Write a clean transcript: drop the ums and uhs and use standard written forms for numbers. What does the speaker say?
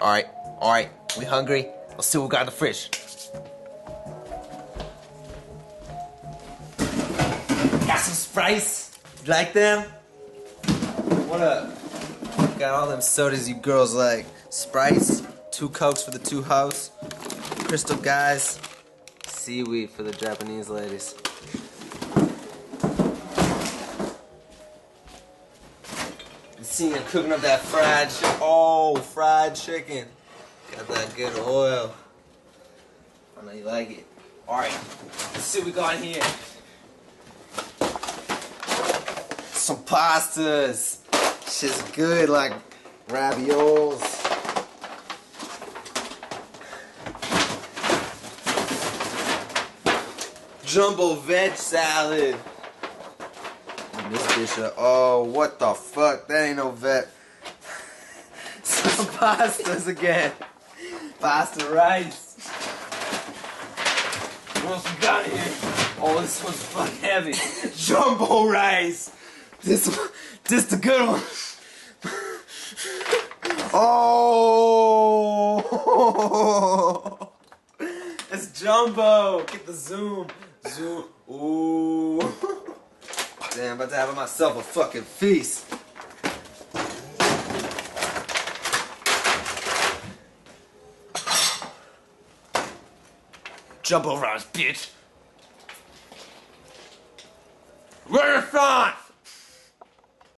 Alright, we hungry? Let's see what we got in the fridge. Got some Sprites? You like them? What up? Got all them sodas you girls like. Sprites, 2 Cokes for the 2 hoes, Crystal Guys, seaweed for the Japanese ladies. See you cooking up that fried chicken. Oh, fried chicken. Got that good oil. I know you like it. Alright, let's see what we got in here. Some pastas. Shit's good, like ravioles. Jumbo veg salad. And this dish, oh, what the fuck? That ain't no vet. Some pastas again. Pasta rice. What else we got here? Oh, this one's fucking heavy. Jumbo rice. This the good one. Oh, it's jumbo. Get the zoom. Zoom. Ooh. Damn, I'm about to have myself a fucking feast. Jumbo rice, bitch. Renaissance!